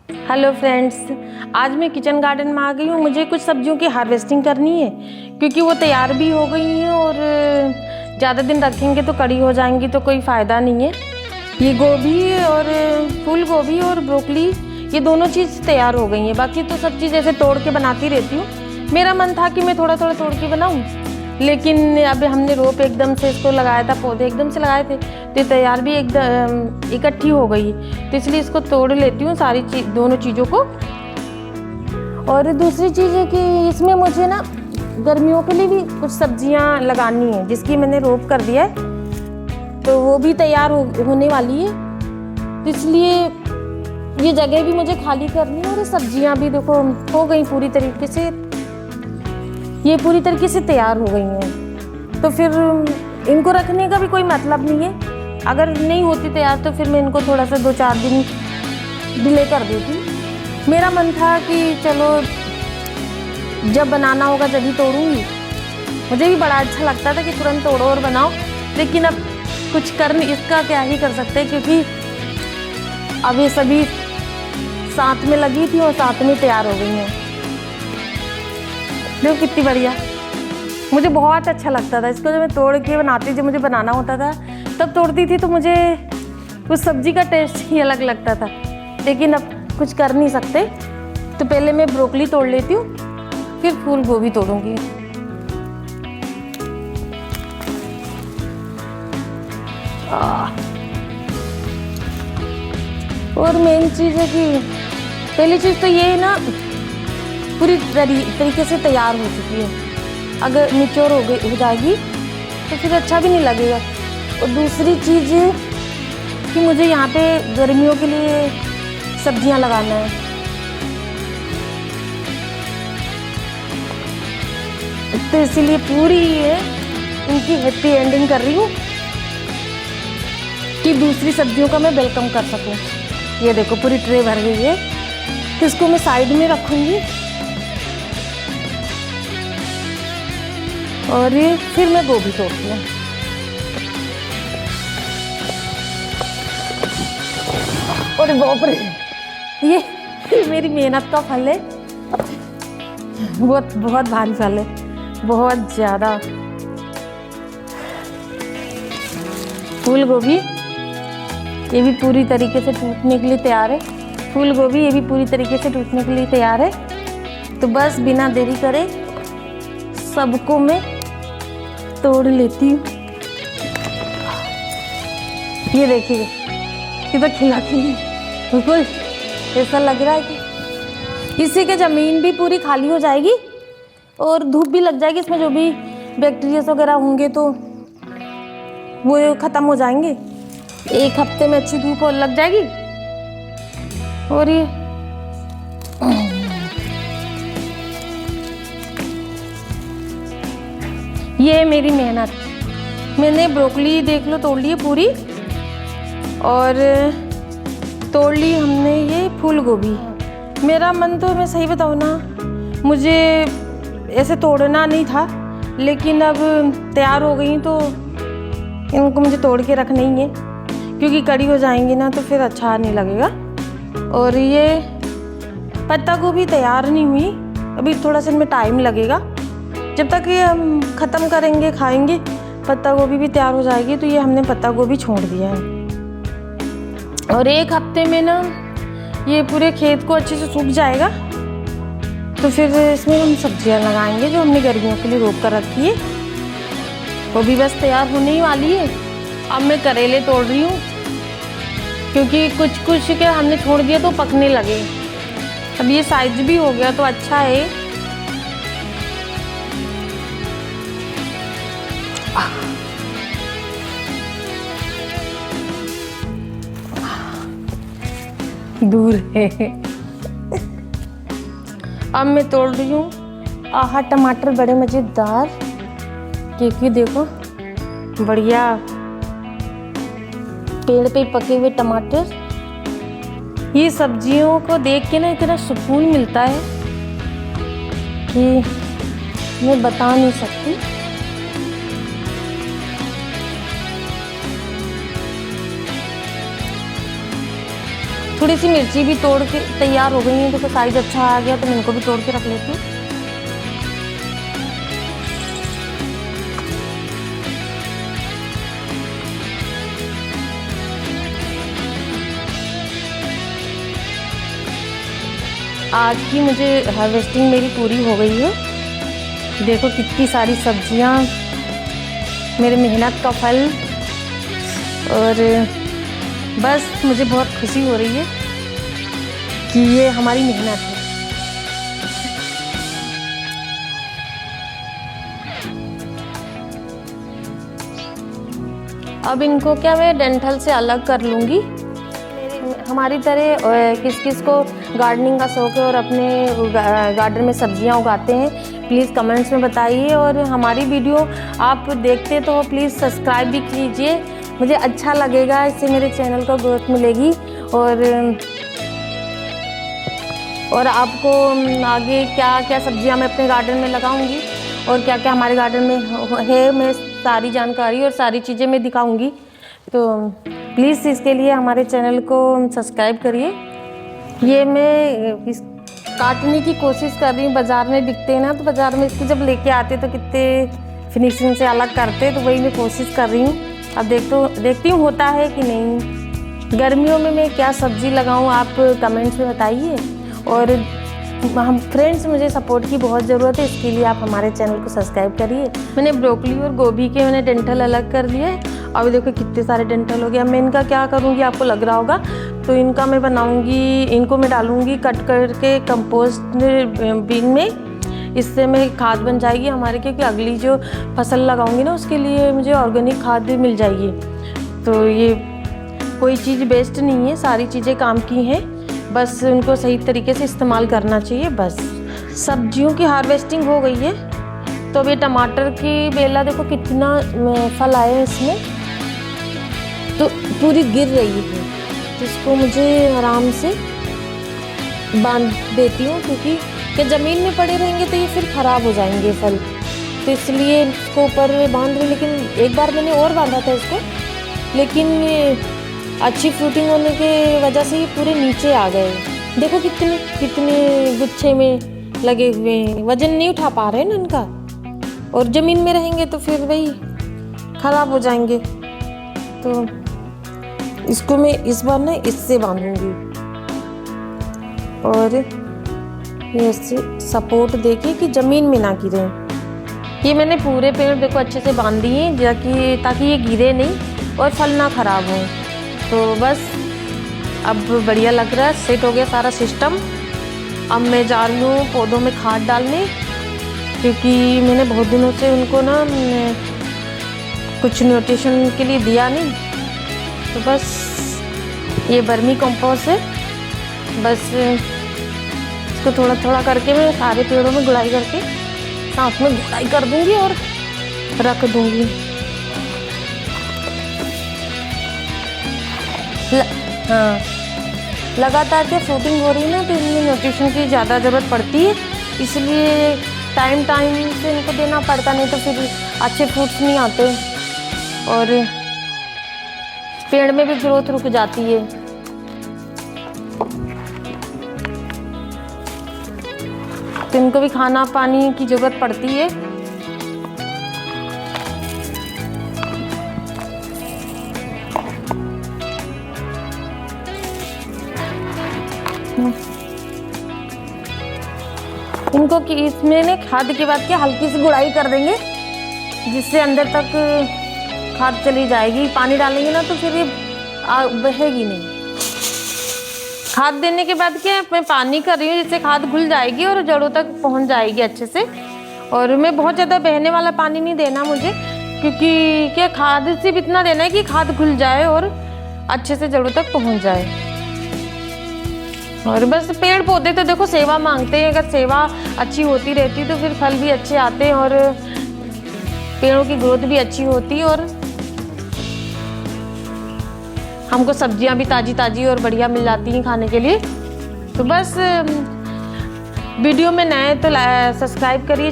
Hello friends, आज मैं kitchen garden में आ गई हूँ। मुझे कुछ सब्जियों की हार्वेस्टिंग करनी है क्योंकि वो तैयार भी हो गई हैं और ज़्यादा दिन रखेंगे तो कड़ी हो जाएंगी तो कोई फ़ायदा नहीं है। ये गोभी और फूल गोभी और ब्रोकली ये दोनों चीज़ तैयार हो गई हैं। बाकी तो सब चीज़ ऐसे तोड़ के बनाती रहती हूँ। मेरा मन था कि मैं थोड़ा थोड़ा तोड़ के बनाऊँ, लेकिन अब हमने रोप एकदम से इसको लगाया था, पौधे एकदम से लगाए थे तो तैयार भी एकदम इकट्ठी हो गई, तो इसलिए इसको तोड़ लेती हूँ सारी दोनों चीज़ों को। और दूसरी चीज़ है कि इसमें मुझे ना गर्मियों के लिए भी कुछ सब्जियाँ लगानी है, जिसकी मैंने रोप कर दिया है तो वो भी तैयार होने वाली है, तो इसलिए ये जगह भी मुझे खाली करनी है। और ये सब्जियाँ भी देखो हो गई पूरी तरीके से, ये पूरी तरीके से तैयार हो गई हैं, तो फिर इनको रखने का भी कोई मतलब नहीं है। अगर नहीं होती तैयार तो फिर मैं इनको थोड़ा सा 2-4 दिन डिले कर देती। मेरा मन था कि चलो जब बनाना होगा जब ही तोड़ूंगी। मुझे भी बड़ा अच्छा लगता था कि तुरंत तोड़ो और बनाओ, लेकिन अब कुछ कर नहीं, इसका क्या ही कर सकते हैं क्योंकि अब ये सभी साथ में लगी थी और साथ में तैयार हो गई हैं। देखो कितनी बढ़िया, मुझे बहुत अच्छा लगता था इसको। जब मैं तोड़ के बनाती, जब मुझे बनाना होता था तब तोड़ती थी तो मुझे उस सब्जी का टेस्ट ही अलग लगता था, लेकिन अब कुछ कर नहीं सकते। तो पहले मैं ब्रोकली तोड़ लेती हूँ, फिर फूल गोभी तोड़ूंगी। और मेन चीज़ है कि पहली चीज़ तो ये है ना, पूरी तरीके से तैयार हो चुकी है। अगर निचोड़ हो जाएगी तो फिर अच्छा भी नहीं लगेगा। और दूसरी चीज़ कि मुझे यहाँ पे गर्मियों के लिए सब्जियाँ लगाना है, तो इसीलिए पूरी ये इनकी हैप्पी एंडिंग कर रही हूँ कि दूसरी सब्जियों का मैं वेलकम कर सकूँ। ये देखो पूरी ट्रे भर गई है, तो इसको मैं साइड में रखूँगी और ये फिर मैं गोभी तोड़ती हूँ। और बाप रे, ये मेरी मेहनत का फल है, बहुत भारी फल है, बहुत ज़्यादा। फूल गोभी ये भी पूरी तरीके से टूटने के लिए तैयार है। फूल गोभी ये भी पूरी तरीके से टूटने के लिए तैयार है। तो बस बिना देरी करे सबको मैं तोड़ लेती हूँ। ये देखिए कितना खिला खिली, बिल्कुल ऐसा लग रहा है कि इसी के ज़मीन भी पूरी खाली हो जाएगी और धूप भी लग जाएगी। इसमें जो भी बैक्टीरिया वगैरह होंगे तो वो ख़त्म हो जाएंगे। 1 हफ्ते में अच्छी धूप लग जाएगी। और ये मेरी मेहनत। मैंने ब्रोकली देख लो तोड़ ली है पूरी, और तोड़ ली हमने ये फूल गोभी। मेरा मन तो, मैं सही बताऊँ ना, मुझे ऐसे तोड़ना नहीं था, लेकिन अब तैयार हो गई तो इनको मुझे तोड़ के रखना ही है क्योंकि कड़ी हो जाएंगी ना तो फिर अच्छा नहीं लगेगा। और ये पत्ता गोभी तैयार नहीं हुई, अभी थोड़ा सा इनमें टाइम लगेगा। जब तक ये हम ख़त्म करेंगे खाएंगे पत्ता गोभी भी तैयार हो जाएगी। तो ये हमने पत्ता गोभी छोड़ दिया है। और 1 हफ्ते में ना ये पूरे खेत को अच्छे से सूख जाएगा, तो फिर इसमें हम सब्जियां लगाएंगे जो हमने गर्मियों के लिए रोप कर रखी है। वो भी बस तैयार होने ही वाली है। अब मैं करेले तोड़ रही हूँ क्योंकि कुछ के हमने छोड़ दिया तो पकने लगे। अब ये साइज भी हो गया तो अच्छा है। दूर है। अब मैं तोड़ रही हूँ आहा टमाटर, बड़े मज़ेदार, क्योंकि देखो बढ़िया पेड़ पे पके हुए टमाटर। ये सब्जियों को देख के ना इतना सुकून मिलता है कि मैं बता नहीं सकती। थोड़ी सी मिर्ची भी तोड़ के तैयार हो गई है, देखो साइज अच्छा आ गया तो मैं इनको भी तोड़ के रख लेती हूँ। आज की मुझे हार्वेस्टिंग मेरी पूरी हो गई है। देखो कितनी सारी सब्जियाँ, मेरी मेहनत का फल, और बस मुझे बहुत खुशी हो रही है कि ये हमारी मेहनत है। अब इनको क्या मैं डंठल से अलग कर लूँगी। हमारी तरह किस किस को गार्डनिंग का शौक़ है और अपने गार्डन में सब्जियां उगाते हैं, प्लीज़ कमेंट्स में बताइए। और हमारी वीडियो आप देखते तो प्लीज़ सब्सक्राइब भी कीजिए, मुझे अच्छा लगेगा, इससे मेरे चैनल को ग्रोथ मिलेगी। और आपको आगे क्या क्या सब्जियां मैं अपने गार्डन में लगाऊंगी और क्या क्या हमारे गार्डन में है, मैं सारी जानकारी और सारी चीज़ें मैं दिखाऊंगी। तो प्लीज़ इसके लिए हमारे चैनल को सब्सक्राइब करिए। ये मैं इस काटने की कोशिश कर रही हूँ, बाज़ार में बिकते हैं ना, तो बाज़ार में इसको जब लेके आते तो कितने फिनिशिंग से अलग करते, तो वही मैं कोशिश कर रही हूँ। अब देखती हूँ होता है कि नहीं। गर्मियों में मैं क्या सब्ज़ी लगाऊँ, आप कमेंट्स में बताइए। और हम फ्रेंड्स, मुझे सपोर्ट की बहुत ज़रूरत है, इसके लिए आप हमारे चैनल को सब्सक्राइब करिए। मैंने ब्रोकली और गोभी के मैंने डंठल अलग कर लिए। अब देखो कितने सारे डंठल हो गए। अब मैं इनका क्या करूँगी, आपको लग रहा होगा, तो इनका मैं बनाऊँगी, इनको मैं डालूँगी कट करके कंपोस्ट बिन में। इससे मैं खाद बन जाएगी हमारे, क्योंकि अगली जो फसल लगाऊँगी ना उसके लिए मुझे ऑर्गेनिक खाद भी मिल जाएगी। तो ये कोई चीज़ वेस्ट नहीं है, सारी चीज़ें काम की हैं, बस उनको सही तरीके से इस्तेमाल करना चाहिए। बस सब्जियों की हार्वेस्टिंग हो गई है। तो अब ये टमाटर की बेला देखो कितना फल आए हैं इसमें, तो पूरी गिर रही है, तो इसको मुझे आराम से बांध देती हूँ, क्योंकि ज़मीन में पड़े रहेंगे तो ये फिर ख़राब हो जाएंगे फल, तो इसलिए इसको ऊपर बांध रही। लेकिन एक बार मैंने और बांधा था इसको, लेकिन अच्छी फ्रूटिंग होने के वजह से ये पूरे नीचे आ गए। देखो कितने कितने गुच्छे में लगे हुए हैं, वजन नहीं उठा पा रहे हैं ना इनका, और ज़मीन में रहेंगे तो फिर वही ख़राब हो जाएंगे। तो इसको मैं इस बार ना इससे बांधूंगी, और ऐसे सपोर्ट देके कि ज़मीन में ना गिरे। ये मैंने पूरे पेड़ देखो अच्छे से बांध दिए, ताकि ये गिरे नहीं और फल ना ख़राब हो। तो बस अब बढ़िया लग रहा है, सेट हो गया सारा सिस्टम। अब मैं जा रही हूँ पौधों में खाद डालने, क्योंकि मैंने बहुत दिनों से उनको ना कुछ न्यूट्रिशन के लिए दिया नहीं। तो बस ये वर्मी कंपोस्ट है, बस इसको थोड़ा थोड़ा करके मैं सारे पेड़ों में गुड़ाई करके साथ में गुड़ाई कर दूँगी और रख दूँगी। हाँ, लगातार क्या फ्रूटिंग हो रही है ना, तो इनमें न्यूट्रिशन की ज़्यादा ज़रूरत पड़ती है, इसलिए टाइम से इनको देना पड़ता, नहीं तो फिर अच्छे फ्रूट्स नहीं आते और पेड़ में भी ग्रोथ रुक जाती है। तो इनको भी खाना पानी की ज़रूरत पड़ती है। इनको कि इसमें ने खाद के बाद क्या हल्की सी गुड़ाई कर देंगे, जिससे अंदर तक खाद चली जाएगी। पानी डालेंगे ना तो फिर ये बहेगी नहीं। खाद देने के बाद क्या मैं पानी कर रही हूँ, जिससे खाद घुल जाएगी और जड़ों तक पहुँच जाएगी अच्छे से। और मैं बहुत ज़्यादा बहने वाला पानी नहीं देना मुझे, क्योंकि क्या खाद सिर्फ इतना देना है कि खाद घुल जाए और अच्छे से जड़ों तक पहुँच जाए। और बस पेड़ पौधे तो देखो सेवा मांगते हैं, अगर सेवा अच्छी होती रहती तो फिर फल भी अच्छे आते हैं और पेड़ों की ग्रोथ भी अच्छी होती, और हमको सब्जियां भी ताज़ी ताज़ी और बढ़िया मिल जाती हैं खाने के लिए। तो बस वीडियो में नए तो सब्सक्राइब करिए,